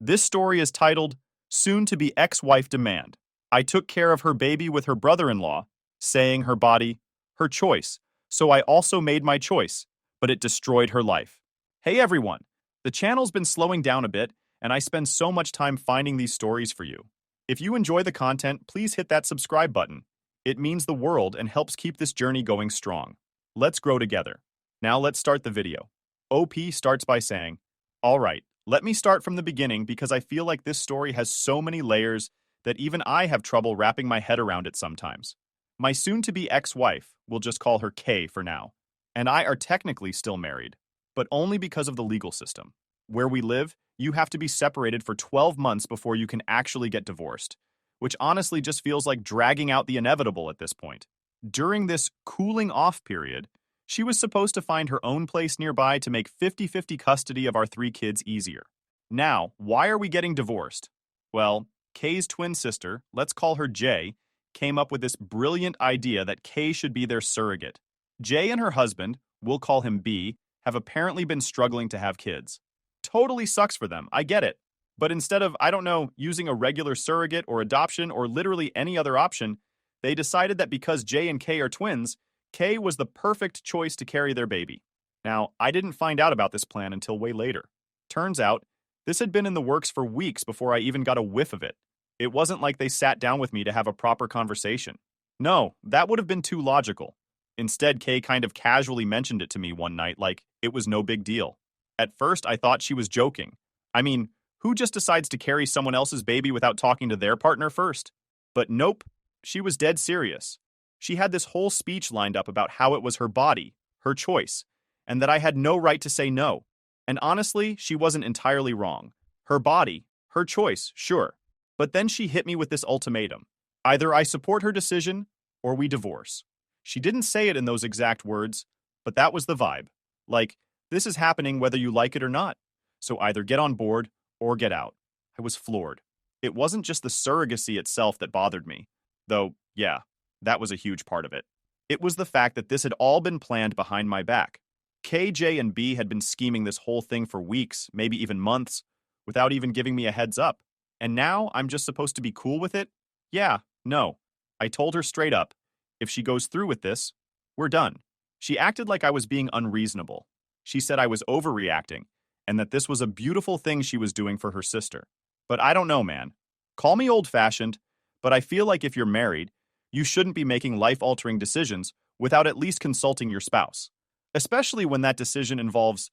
This story is titled Soon to Be Ex-Wife Demand. I took care of her baby with her brother-in-law, saying her body, her choice. So I also made my choice, but it destroyed her life. Hey everyone, the channel's been slowing down a bit, and I spend so much time finding these stories for you. If you enjoy the content, please hit that subscribe button. It means the world and helps keep this journey going strong. Let's grow together. Now let's start the video. OP starts by saying, all right, let me start from the beginning because I feel like this story has so many layers that even I have trouble wrapping my head around it sometimes. My soon-to-be ex-wife, we'll just call her Kay for now, and I are technically still married, but only because of the legal system. Where we live, you have to be separated for 12 months before you can actually get divorced, which honestly just feels like dragging out the inevitable at this point. During this cooling-off period, she was supposed to find her own place nearby to make 50-50 custody of our 3 kids easier. Now, why are we getting divorced? Well, Kay's twin sister, let's call her Jay, came up with this brilliant idea that Kay should be their surrogate. Jay and her husband, we'll call him B, have apparently been struggling to have kids. Totally sucks for them, I get it. But instead of, I don't know, using a regular surrogate or adoption or literally any other option, they decided that because Jay and Kay are twins, Kay was the perfect choice to carry their baby. Now, I didn't find out about this plan until way later. Turns out, this had been in the works for weeks before I even got a whiff of it. It wasn't like they sat down with me to have a proper conversation. No, that would have been too logical. Instead, Kay kind of casually mentioned it to me one night like it was no big deal. At first, I thought she was joking. I mean, who just decides to carry someone else's baby without talking to their partner first? But nope, she was dead serious. She had this whole speech lined up about how it was her body, her choice, and that I had no right to say no. And honestly, she wasn't entirely wrong. Her body, her choice, sure. But then she hit me with this ultimatum. Either I support her decision, or we divorce. She didn't say it in those exact words, but that was the vibe. Like, this is happening whether you like it or not. So either get on board, or get out. I was floored. It wasn't just the surrogacy itself that bothered me. Though, yeah, that was a huge part of it. It was the fact that this had all been planned behind my back. KJ and B had been scheming this whole thing for weeks, maybe even months, without even giving me a heads up. And now I'm just supposed to be cool with it? Yeah, no. I told her straight up, if she goes through with this, we're done. She acted like I was being unreasonable. She said I was overreacting, and that this was a beautiful thing she was doing for her sister. But I don't know, man. Call me old-fashioned, but I feel like if you're married, you shouldn't be making life-altering decisions without at least consulting your spouse. Especially when that decision involves,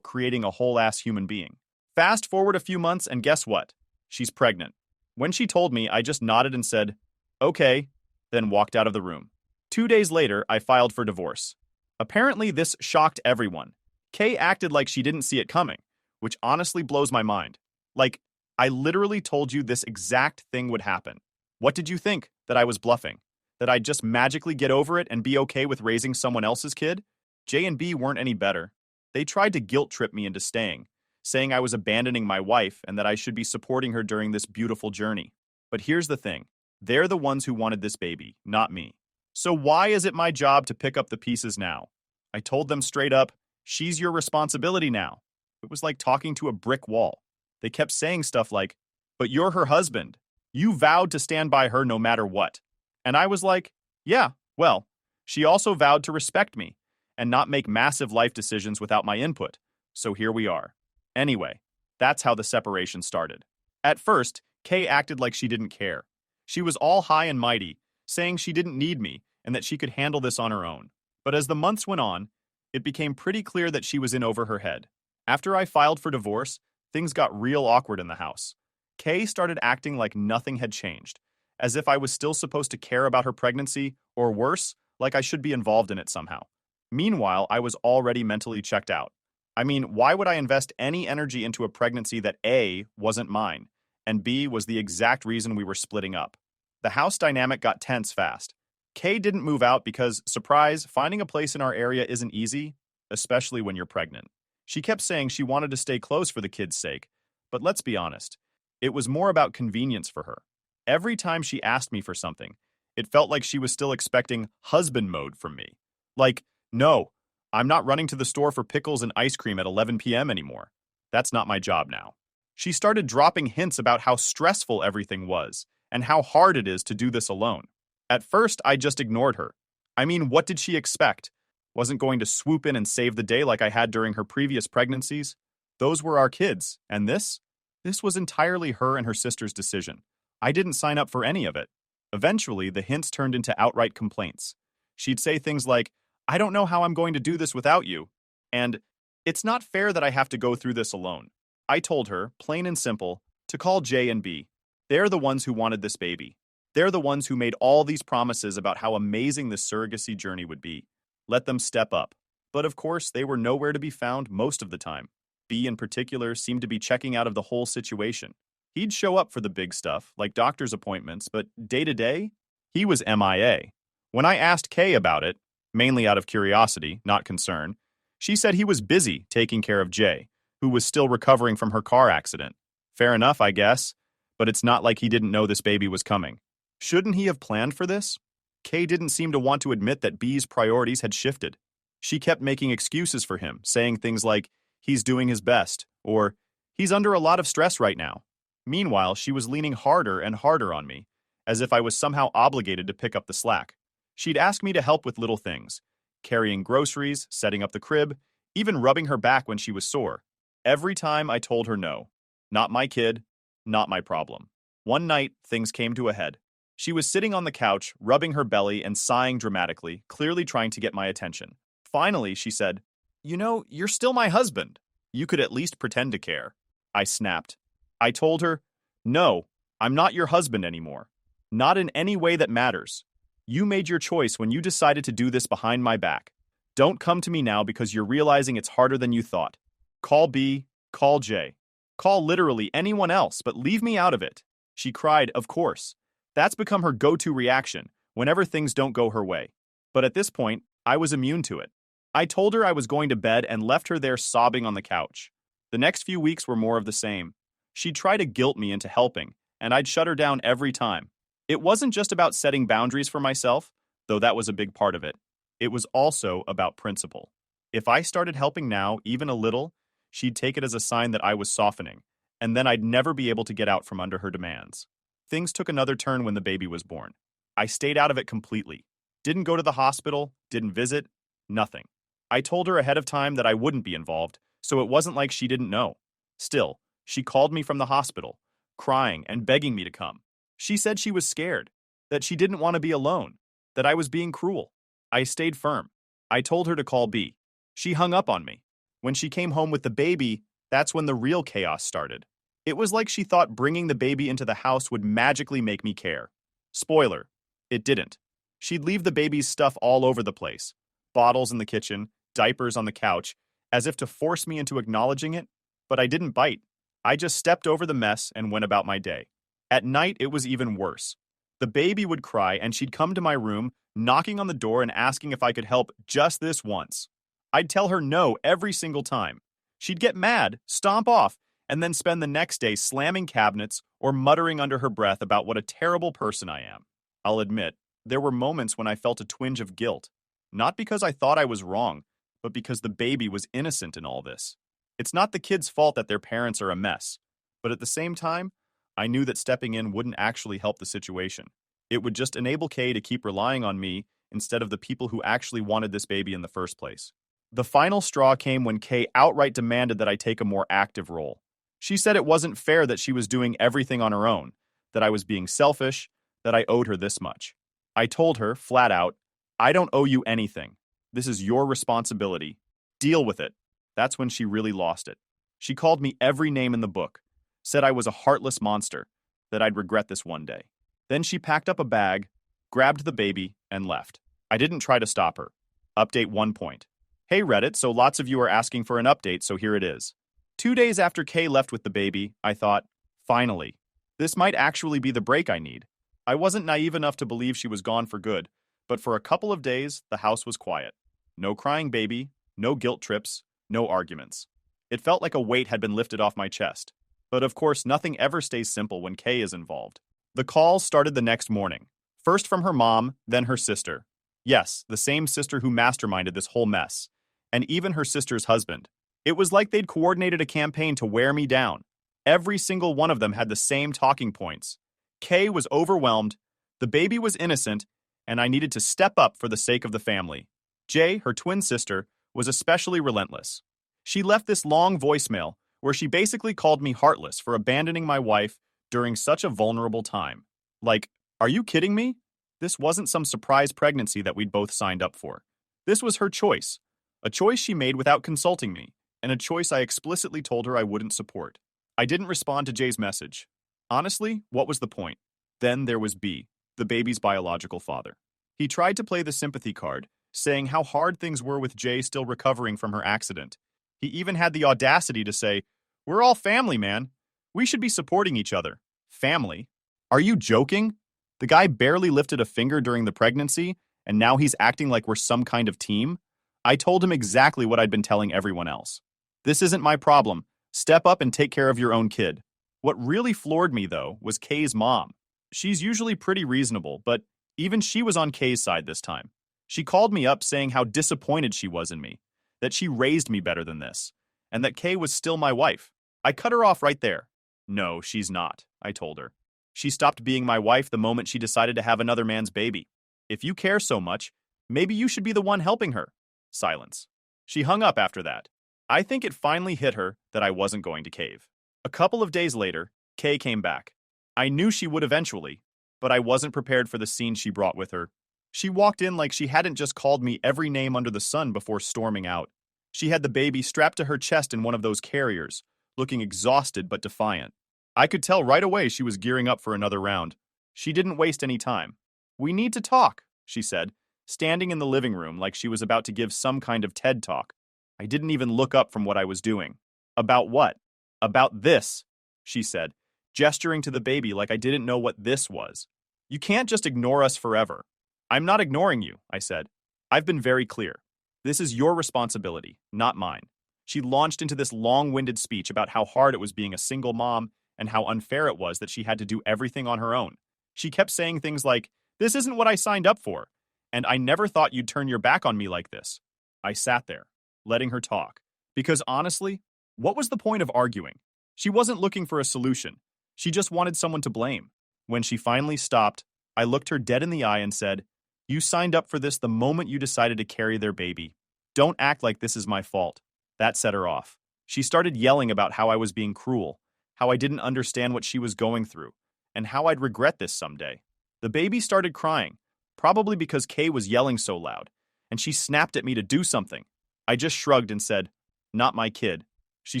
creating a whole-ass human being. Fast forward a few months, and guess what? She's pregnant. When she told me, I just nodded and said, okay, then walked out of the room. 2 days later, I filed for divorce. Apparently, this shocked everyone. Kay acted like she didn't see it coming, which honestly blows my mind. Like, I literally told you this exact thing would happen. What did you think? That I was bluffing? That I'd just magically get over it and be okay with raising someone else's kid? J and B weren't any better. They tried to guilt trip me into staying, saying I was abandoning my wife and that I should be supporting her during this beautiful journey. But here's the thing. They're the ones who wanted this baby, not me. So why is it my job to pick up the pieces now? I told them straight up, she's your responsibility now. It was like talking to a brick wall. They kept saying stuff like, but you're her husband. You vowed to stand by her no matter what. And I was like, yeah, well, she also vowed to respect me and not make massive life decisions without my input. So here we are. Anyway, that's how the separation started. At first, Kay acted like she didn't care. She was all high and mighty, saying she didn't need me and that she could handle this on her own. But as the months went on, it became pretty clear that she was in over her head. After I filed for divorce, things got real awkward in the house. Kay started acting like nothing had changed, as if I was still supposed to care about her pregnancy, or worse, like I should be involved in it somehow. Meanwhile, I was already mentally checked out. I mean, why would I invest any energy into a pregnancy that A, wasn't mine, and B, was the exact reason we were splitting up? The house dynamic got tense fast. Kay didn't move out because, surprise, finding a place in our area isn't easy, especially when you're pregnant. She kept saying she wanted to stay close for the kids' sake, but let's be honest, it was more about convenience for her. Every time she asked me for something, it felt like she was still expecting husband mode from me. Like, no, I'm not running to the store for pickles and ice cream at 11 p.m. anymore. That's not my job now. She started dropping hints about how stressful everything was and how hard it is to do this alone. At first, I just ignored her. I mean, what did she expect? Wasn't going to swoop in and save the day like I had during her previous pregnancies. Those were our kids, and this? This was entirely her and her sister's decision. I didn't sign up for any of it. Eventually, the hints turned into outright complaints. She'd say things like, "I don't know how I'm going to do this without you," and "It's not fair that I have to go through this alone." I told her, plain and simple, to call J and B. They're the ones who wanted this baby. They're the ones who made all these promises about how amazing this surrogacy journey would be. Let them step up. But of course, they were nowhere to be found most of the time. B in particular seemed to be checking out of the whole situation. He'd show up for the big stuff, like doctor's appointments, but day to day, he was MIA. When I asked Kay about it, mainly out of curiosity, not concern, she said he was busy taking care of J, who was still recovering from her car accident. Fair enough, I guess, but it's not like he didn't know this baby was coming. Shouldn't he have planned for this? Kay didn't seem to want to admit that B's priorities had shifted. She kept making excuses for him, saying things like, "He's doing his best," or "He's under a lot of stress right now." Meanwhile, she was leaning harder and harder on me, as if I was somehow obligated to pick up the slack. She'd ask me to help with little things, carrying groceries, setting up the crib, even rubbing her back when she was sore. Every time I told her no. Not my kid, not my problem. One night, things came to a head. She was sitting on the couch, rubbing her belly and sighing dramatically, clearly trying to get my attention. Finally, she said, "You know, you're still my husband. You could at least pretend to care." I snapped. I told her, "No, I'm not your husband anymore. Not in any way that matters. You made your choice when you decided to do this behind my back. Don't come to me now because you're realizing it's harder than you thought. Call B, call J. Call literally anyone else, but leave me out of it." She cried, of course. That's become her go-to reaction whenever things don't go her way. But at this point, I was immune to it. I told her I was going to bed and left her there sobbing on the couch. The next few weeks were more of the same. She'd try to guilt me into helping, and I'd shut her down every time. It wasn't just about setting boundaries for myself, though that was a big part of it. It was also about principle. If I started helping now, even a little, she'd take it as a sign that I was softening, and then I'd never be able to get out from under her demands. Things took another turn when the baby was born. I stayed out of it completely. Didn't go to the hospital, didn't visit, nothing. I told her ahead of time that I wouldn't be involved, so it wasn't like she didn't know. Still, she called me from the hospital, crying and begging me to come. She said she was scared, that she didn't want to be alone, that I was being cruel. I stayed firm. I told her to call B. She hung up on me. When she came home with the baby, that's when the real chaos started. It was like she thought bringing the baby into the house would magically make me care. Spoiler, it didn't. She'd leave the baby's stuff all over the place. Bottles in the kitchen, diapers on the couch, as if to force me into acknowledging it, but I didn't bite. I just stepped over the mess and went about my day. At night, it was even worse. The baby would cry and she'd come to my room, knocking on the door and asking if I could help just this once. I'd tell her no every single time. She'd get mad, stomp off, and then spend the next day slamming cabinets or muttering under her breath about what a terrible person I am. I'll admit, there were moments when I felt a twinge of guilt. Not because I thought I was wrong, but because the baby was innocent in all this. It's not the kid's fault that their parents are a mess, but at the same time, I knew that stepping in wouldn't actually help the situation. It would just enable Kay to keep relying on me instead of the people who actually wanted this baby in the first place. The final straw came when Kay outright demanded that I take a more active role. She said it wasn't fair that she was doing everything on her own, that I was being selfish, that I owed her this much. I told her, flat out, "I don't owe you anything. This is your responsibility. Deal with it." That's when she really lost it. She called me every name in the book, said I was a heartless monster, that I'd regret this one day. Then she packed up a bag, grabbed the baby, and left. I didn't try to stop her. Update 1 point. Hey Reddit, so lots of you are asking for an update, so here it is. 2 days after Kay left with the baby, I thought, finally, this might actually be the break I need. I wasn't naive enough to believe she was gone for good, but for a couple of days, the house was quiet. No crying baby, no guilt trips, no arguments. It felt like a weight had been lifted off my chest. But of course, nothing ever stays simple when Kay is involved. The calls started the next morning. First from her mom, then her sister. Yes, the same sister who masterminded this whole mess. And even her sister's husband. It was like they'd coordinated a campaign to wear me down. Every single one of them had the same talking points. Kay was overwhelmed, the baby was innocent, and I needed to step up for the sake of the family. Jay, her twin sister, was especially relentless. She left this long voicemail where she basically called me heartless for abandoning my wife during such a vulnerable time. Like, are you kidding me? This wasn't some surprise pregnancy that we'd both signed up for. This was her choice, a choice she made without consulting me, and a choice I explicitly told her I wouldn't support. I didn't respond to Jay's message. Honestly, what was the point? Then there was B, the baby's biological father. He tried to play the sympathy card, saying how hard things were with Jay still recovering from her accident. He even had the audacity to say, "We're all family, man. We should be supporting each other." Family? Are you joking? The guy barely lifted a finger during the pregnancy, and now he's acting like we're some kind of team? I told him exactly what I'd been telling everyone else. This isn't my problem. Step up and take care of your own kid. What really floored me, though, was Kay's mom. She's usually pretty reasonable, but even she was on Kay's side this time. She called me up saying how disappointed she was in me, that she raised me better than this, and that Kay was still my wife. I cut her off right there. No, she's not, I told her. She stopped being my wife the moment she decided to have another man's baby. If you care so much, maybe you should be the one helping her. Silence. She hung up after that. I think it finally hit her that I wasn't going to cave. A couple of days later, Kay came back. I knew she would eventually, but I wasn't prepared for the scene she brought with her. She walked in like she hadn't just called me every name under the sun before storming out. She had the baby strapped to her chest in one of those carriers, looking exhausted but defiant. I could tell right away she was gearing up for another round. She didn't waste any time. "We need to talk," she said, standing in the living room like she was about to give some kind of TED talk. I didn't even look up from what I was doing. "About what?" "About this," she said, gesturing to the baby like I didn't know what this was. "You can't just ignore us forever." "I'm not ignoring you," I said. "I've been very clear. This is your responsibility, not mine." She launched into this long-winded speech about how hard it was being a single mom and how unfair it was that she had to do everything on her own. She kept saying things like, "This isn't what I signed up for," and "I never thought you'd turn your back on me like this." I sat there, letting her talk, because honestly, what was the point of arguing? She wasn't looking for a solution. She just wanted someone to blame. When she finally stopped, I looked her dead in the eye and said, "You signed up for this the moment you decided to carry their baby. Don't act like this is my fault." That set her off. She started yelling about how I was being cruel, how I didn't understand what she was going through, and how I'd regret this someday. The baby started crying, probably because Kay was yelling so loud, and she snapped at me to do something. I just shrugged and said, "Not my kid." She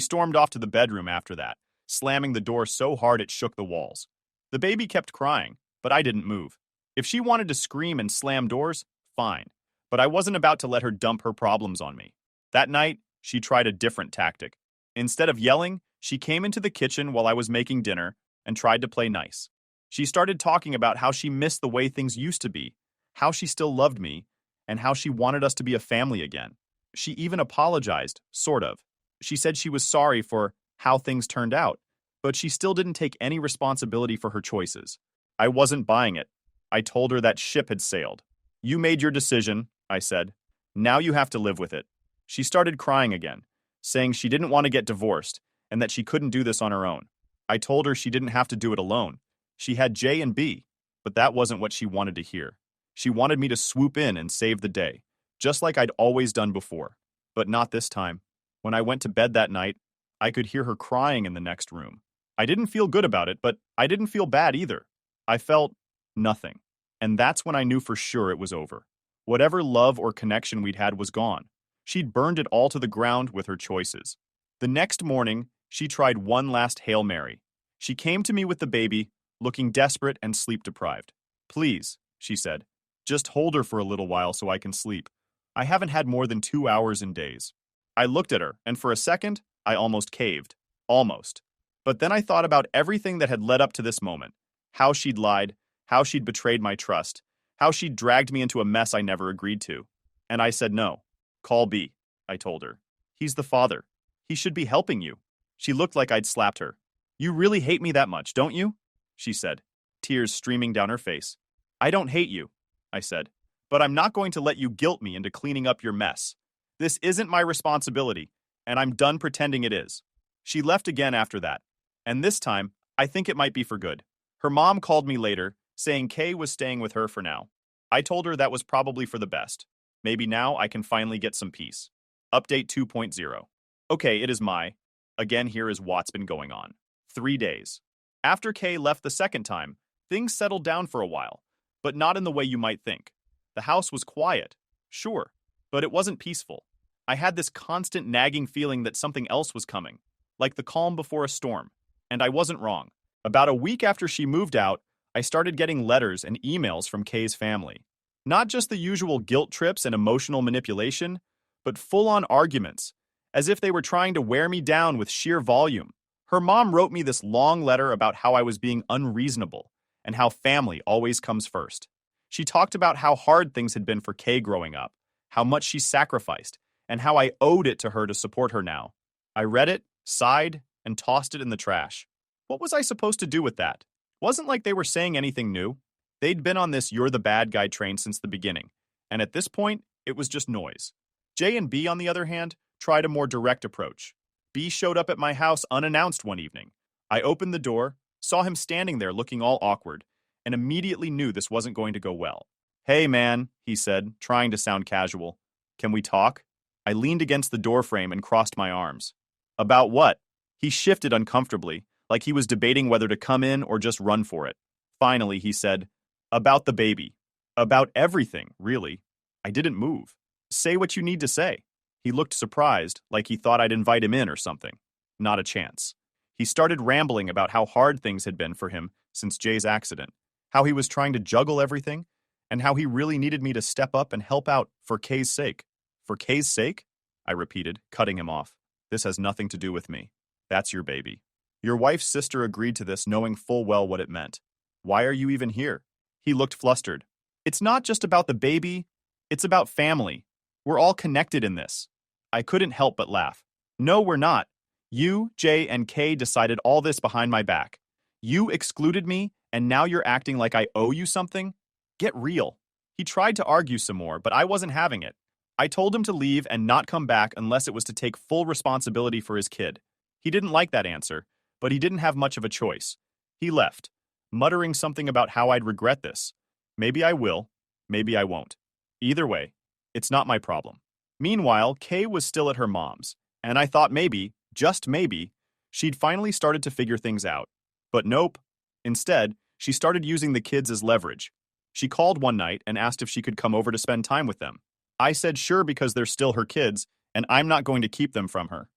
stormed off to the bedroom after that, slamming the door so hard it shook the walls. The baby kept crying, but I didn't move. If she wanted to scream and slam doors, fine, but I wasn't about to let her dump her problems on me. That night, she tried a different tactic. Instead of yelling, she came into the kitchen while I was making dinner and tried to play nice. She started talking about how she missed the way things used to be, how she still loved me, and how she wanted us to be a family again. She even apologized, sort of. She said she was sorry for how things turned out, but she still didn't take any responsibility for her choices. I wasn't buying it. I told her that ship had sailed. "You made your decision," I said. "Now you have to live with it." She started crying again, saying she didn't want to get divorced and that she couldn't do this on her own. I told her she didn't have to do it alone. She had J and B, but that wasn't what she wanted to hear. She wanted me to swoop in and save the day, just like I'd always done before. But not this time. When I went to bed that night, I could hear her crying in the next room. I didn't feel good about it, but I didn't feel bad either. I felt nothing. And that's when I knew for sure it was over. Whatever love or connection we'd had was gone. She'd burned it all to the ground with her choices. The next morning, she tried one last Hail Mary. She came to me with the baby, looking desperate and sleep-deprived. "Please," she said, "just hold her for a little while so I can sleep. I haven't had more than 2 hours in days." I looked at her, and for a second, I almost caved. Almost. But then I thought about everything that had led up to this moment. How she'd lied, how she'd betrayed my trust, how she'd dragged me into a mess I never agreed to. And I said no. "Call B," I told her. "He's the father. He should be helping you." She looked like I'd slapped her. "You really hate me that much, don't you?" she said, tears streaming down her face. "I don't hate you," I said, "but I'm not going to let you guilt me into cleaning up your mess. This isn't my responsibility, and I'm done pretending it is." She left again after that, And this time, I think it might be for good. Her mom called me later, saying Kay was staying with her for now. I told her that was probably for the best. Maybe now I can finally get some peace. Update 2.0. Okay, it is my. Again, here is what's been going on. 3 days. After Kay left the second time, things settled down for a while, but not in the way you might think. The house was quiet, sure, but it wasn't peaceful. I had this constant nagging feeling that something else was coming, like the calm before a storm, and I wasn't wrong. About a week after she moved out, I started getting letters and emails from Kay's family. Not just the usual guilt trips and emotional manipulation, but full-on arguments, as if they were trying to wear me down with sheer volume. Her mom wrote me this long letter about how I was being unreasonable and how family always comes first. She talked about how hard things had been for Kay growing up, how much she sacrificed, and how I owed it to her to support her now. I read it, sighed, and tossed it in the trash. What was I supposed to do with that? Wasn't like they were saying anything new. They'd been on this you're the bad guy train since the beginning, and at this point, it was just noise. J and B, on the other hand, tried a more direct approach. B showed up at my house unannounced one evening. I opened the door, saw him standing there looking all awkward, and immediately knew this wasn't going to go well. Hey man, he said, trying to sound casual. Can we talk? I leaned against the doorframe and crossed my arms. About what? He shifted uncomfortably, like he was debating whether to come in or just run for it. Finally, he said, about the baby. About everything, really. I didn't move. Say what you need to say. He looked surprised, like he thought I'd invite him in or something. Not a chance. He started rambling about how hard things had been for him since Jay's accident, how he was trying to juggle everything, and how he really needed me to step up and help out for Kay's sake. For Kay's sake? I repeated, cutting him off. This has nothing to do with me. That's your baby. Your wife's sister agreed to this knowing full well what it meant. Why are you even here? He looked flustered. It's not just about the baby, it's about family. We're all connected in this. I couldn't help but laugh. No, we're not. You, Jay, and Kay decided all this behind my back. You excluded me, and now you're acting like I owe you something? Get real. He tried to argue some more, but I wasn't having it. I told him to leave and not come back unless it was to take full responsibility for his kid. He didn't like that answer, but he didn't have much of a choice. He left, muttering something about how I'd regret this. Maybe I will, maybe I won't. Either way, it's not my problem. Meanwhile, Kay was still at her mom's, and I thought maybe, just maybe, she'd finally started to figure things out. But nope. Instead, she started using the kids as leverage. She called one night and asked if she could come over to spend time with them. I said sure because they're still her kids, and I'm not going to keep them from her.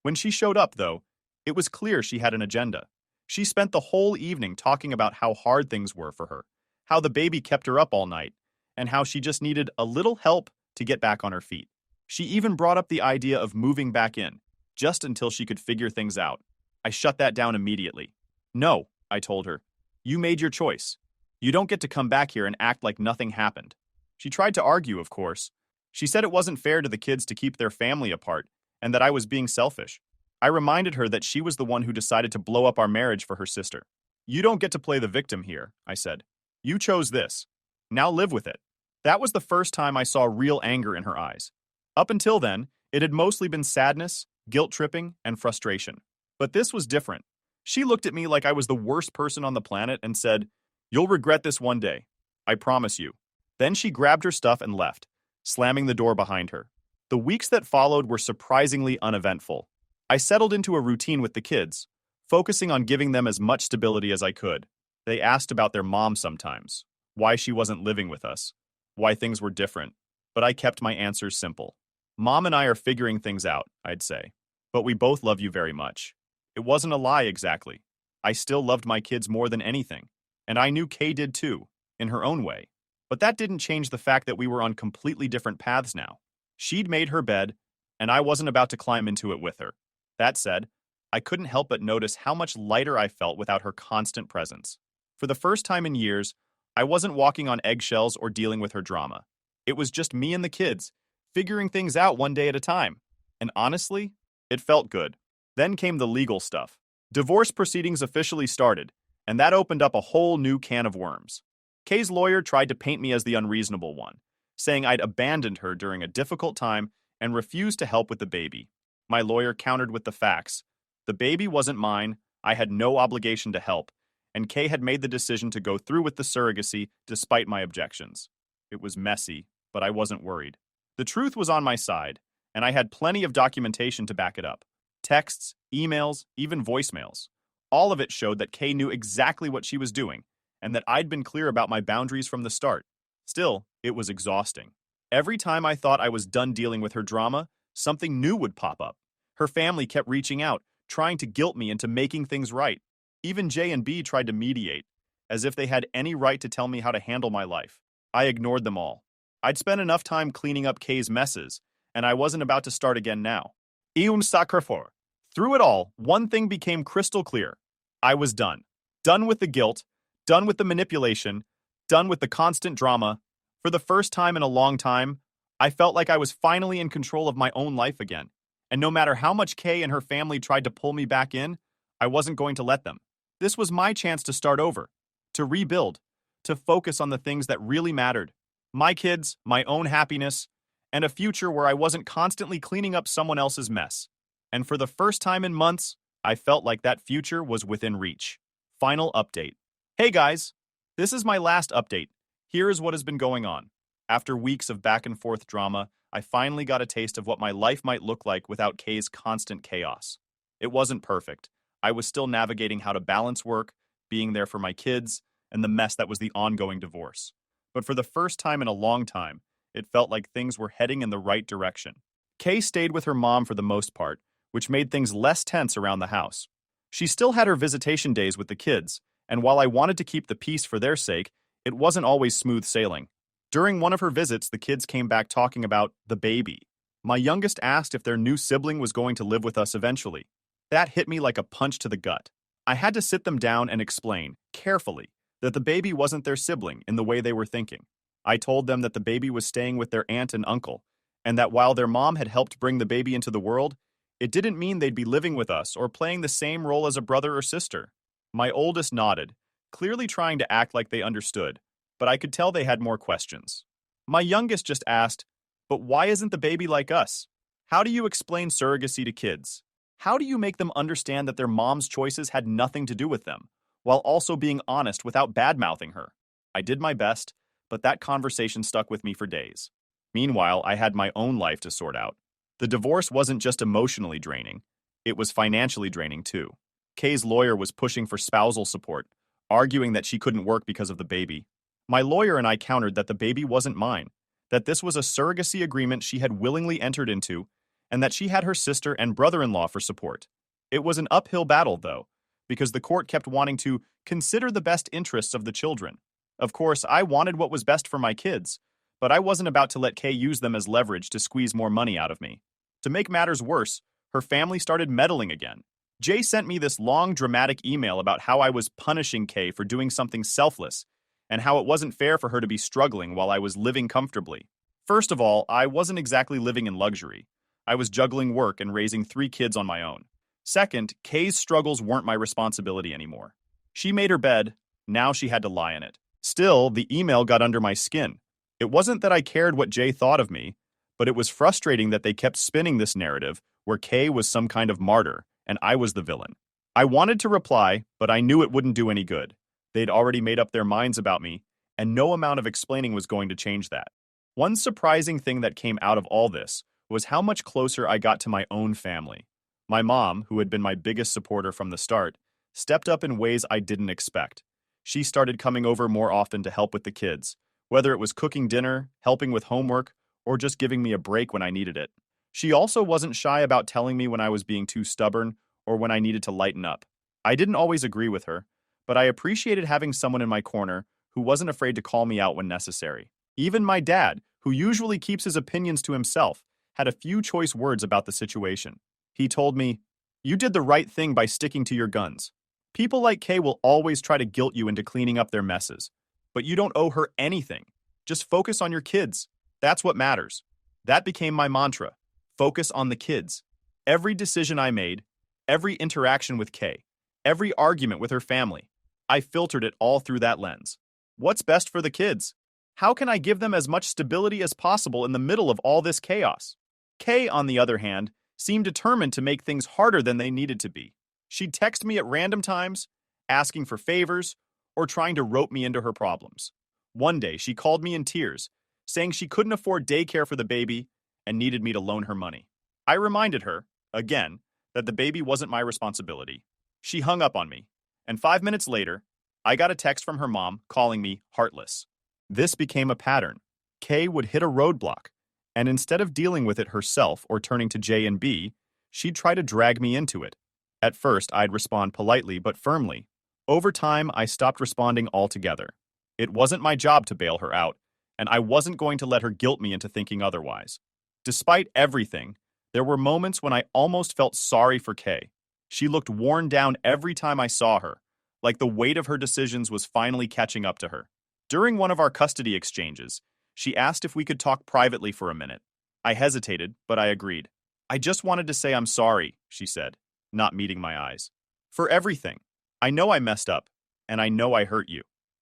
When she showed up, though, it was clear she had an agenda. She spent the whole evening talking about how hard things were for her, how the baby kept her up all night, and how she just needed a little help to get back on her feet. She even brought up the idea of moving back in, just until she could figure things out. I shut that down immediately. No, I told her. You made your choice. You don't get to come back here and act like nothing happened. She tried to argue, of course. She said it wasn't fair to the kids to keep their family apart, and that I was being selfish. I reminded her that she was the one who decided to blow up our marriage for her sister. You don't get to play the victim here, I said. You chose this. Now live with it. That was the first time I saw real anger in her eyes. Up until then, it had mostly been sadness, guilt-tripping, and frustration. But this was different. She looked at me like I was the worst person on the planet and said, "You'll regret this one day. I promise you." Then she grabbed her stuff and left, slamming the door behind her. The weeks that followed were surprisingly uneventful. I settled into a routine with the kids, focusing on giving them as much stability as I could. They asked about their mom sometimes, why she wasn't living with us, why things were different, but I kept my answers simple. Mom and I are figuring things out, I'd say, but we both love you very much. It wasn't a lie exactly. I still loved my kids more than anything, and I knew Kay did too, in her own way. But that didn't change the fact that we were on completely different paths now. She'd made her bed, and I wasn't about to climb into it with her. That said, I couldn't help but notice how much lighter I felt without her constant presence. For the first time in years, I wasn't walking on eggshells or dealing with her drama. It was just me and the kids, figuring things out one day at a time. And honestly, it felt good. Then came the legal stuff. Divorce proceedings officially started, and that opened up a whole new can of worms. Kay's lawyer tried to paint me as the unreasonable one, saying I'd abandoned her during a difficult time and refused to help with the baby. My lawyer countered with the facts. The baby wasn't mine, I had no obligation to help, and Kay had made the decision to go through with the surrogacy despite my objections. It was messy, but I wasn't worried. The truth was on my side, and I had plenty of documentation to back it up. Texts, emails, even voicemails. All of it showed that Kay knew exactly what she was doing, and that I'd been clear about my boundaries from the start. Still, it was exhausting. Every time I thought I was done dealing with her drama, something new would pop up. Her family kept reaching out, trying to guilt me into making things right. Even J and B tried to mediate, as if they had any right to tell me how to handle my life. I ignored them all. I'd spent enough time cleaning up Kay's messes, and I wasn't about to start again now. Sacrifor. Through it all, one thing became crystal clear. I was done. Done with the guilt, done with the manipulation, done with the constant drama. For the first time in a long time, I felt like I was finally in control of my own life again. And no matter how much Kay and her family tried to pull me back in, I wasn't going to let them. This was my chance to start over, to rebuild, to focus on the things that really mattered. My kids, my own happiness, and a future where I wasn't constantly cleaning up someone else's mess. And for the first time in months, I felt like that future was within reach. Final update. Hey guys, this is my last update. Here is what has been going on. After weeks of back and forth drama, I finally got a taste of what my life might look like without Kay's constant chaos. It wasn't perfect. I was still navigating how to balance work, being there for my kids, and the mess that was the ongoing divorce. But for the first time in a long time, it felt like things were heading in the right direction. Kay stayed with her mom for the most part, which made things less tense around the house. She still had her visitation days with the kids, and while I wanted to keep the peace for their sake, it wasn't always smooth sailing. During one of her visits, the kids came back talking about the baby. My youngest asked if their new sibling was going to live with us eventually. That hit me like a punch to the gut. I had to sit them down and explain, carefully, that the baby wasn't their sibling in the way they were thinking. I told them that the baby was staying with their aunt and uncle, and that while their mom had helped bring the baby into the world, it didn't mean they'd be living with us or playing the same role as a brother or sister. My oldest nodded, clearly trying to act like they understood, but I could tell they had more questions. My youngest just asked, "But why isn't the baby like us? How do you explain surrogacy to kids? How do you make them understand that their mom's choices had nothing to do with them, while also being honest without bad-mouthing her?" I did my best, but that conversation stuck with me for days. Meanwhile, I had my own life to sort out. The divorce wasn't just emotionally draining, it was financially draining too. Kay's lawyer was pushing for spousal support, arguing that she couldn't work because of the baby. My lawyer and I countered that the baby wasn't mine, that this was a surrogacy agreement she had willingly entered into, and that she had her sister and brother-in-law for support. It was an uphill battle, though, because the court kept wanting to consider the best interests of the children. Of course, I wanted what was best for my kids, but I wasn't about to let Kay use them as leverage to squeeze more money out of me. To make matters worse, her family started meddling again. Jay sent me this long, dramatic email about how I was punishing Kay for doing something selfless, and how it wasn't fair for her to be struggling while I was living comfortably. First of all, I wasn't exactly living in luxury. I was juggling work and raising 3 kids on my own. Second, Kay's struggles weren't my responsibility anymore. She made her bed, now she had to lie in it. Still, the email got under my skin. It wasn't that I cared what Jay thought of me, but it was frustrating that they kept spinning this narrative where Kay was some kind of martyr and I was the villain. I wanted to reply, but I knew it wouldn't do any good. They'd already made up their minds about me, and no amount of explaining was going to change that. One surprising thing that came out of all this was how much closer I got to my own family. My mom, who had been my biggest supporter from the start, stepped up in ways I didn't expect. She started coming over more often to help with the kids, whether it was cooking dinner, helping with homework, or just giving me a break when I needed it. She also wasn't shy about telling me when I was being too stubborn or when I needed to lighten up. I didn't always agree with her, but I appreciated having someone in my corner who wasn't afraid to call me out when necessary. Even my dad, who usually keeps his opinions to himself, had a few choice words about the situation. He told me, "You did the right thing by sticking to your guns. People like Kay will always try to guilt you into cleaning up their messes, but you don't owe her anything. Just focus on your kids. That's what matters." That became my mantra. Focus on the kids. Every decision I made, every interaction with Kay, every argument with her family, I filtered it all through that lens. What's best for the kids? How can I give them as much stability as possible in the middle of all this chaos? Kay, on the other hand, seemed determined to make things harder than they needed to be. She'd text me at random times, asking for favors, or trying to rope me into her problems. One day, she called me in tears, saying she couldn't afford daycare for the baby and needed me to loan her money. I reminded her, again, that the baby wasn't my responsibility. She hung up on me, and 5 minutes later, I got a text from her mom calling me heartless. This became a pattern. Kay would hit a roadblock, and instead of dealing with it herself or turning to J and B, she'd try to drag me into it. At first, I'd respond politely but firmly. Over time, I stopped responding altogether. It wasn't my job to bail her out, and I wasn't going to let her guilt me into thinking otherwise. Despite everything, there were moments when I almost felt sorry for Kay. She looked worn down every time I saw her, like the weight of her decisions was finally catching up to her. During one of our custody exchanges, she asked if we could talk privately for a minute. I hesitated, but I agreed. I just wanted to say I'm sorry, she said, not meeting my eyes. For everything. I know I messed up, and I know I hurt you.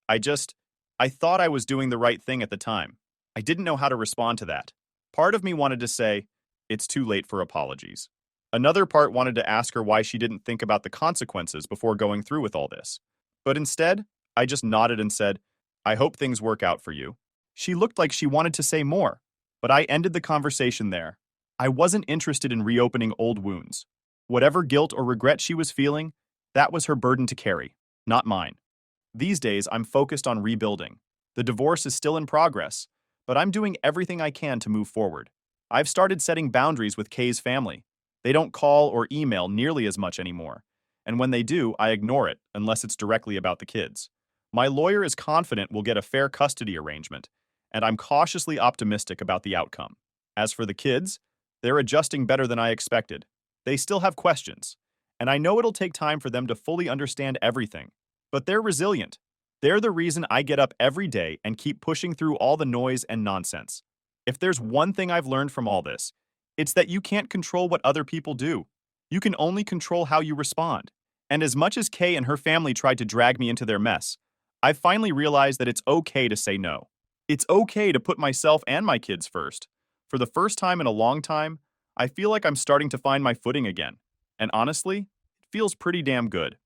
I thought I was doing the right thing at the time. I didn't know how to respond to that. Part of me wanted to say, it's too late for apologies. Another part wanted to ask her why she didn't think about the consequences before going through with all this. But instead, I just nodded and said, I hope things work out for you. She looked like she wanted to say more, but I ended the conversation there. I wasn't interested in reopening old wounds. Whatever guilt or regret she was feeling, that was her burden to carry, not mine. These days, I'm focused on rebuilding. The divorce is still in progress, but I'm doing everything I can to move forward. I've started setting boundaries with Kay's family. They don't call or email nearly as much anymore, and when they do, I ignore it unless it's directly about the kids. My lawyer is confident we'll get a fair custody arrangement, and I'm cautiously optimistic about the outcome. As for the kids, they're adjusting better than I expected. They still have questions, and I know it'll take time for them to fully understand everything. But they're resilient. They're the reason I get up every day and keep pushing through all the noise and nonsense. If there's one thing I've learned from all this, it's that you can't control what other people do. You can only control how you respond. And as much as Kay and her family tried to drag me into their mess, I've finally realized that it's okay to say no. It's okay to put myself and my kids first. For the first time in a long time, I feel like I'm starting to find my footing again. And honestly, it feels pretty damn good.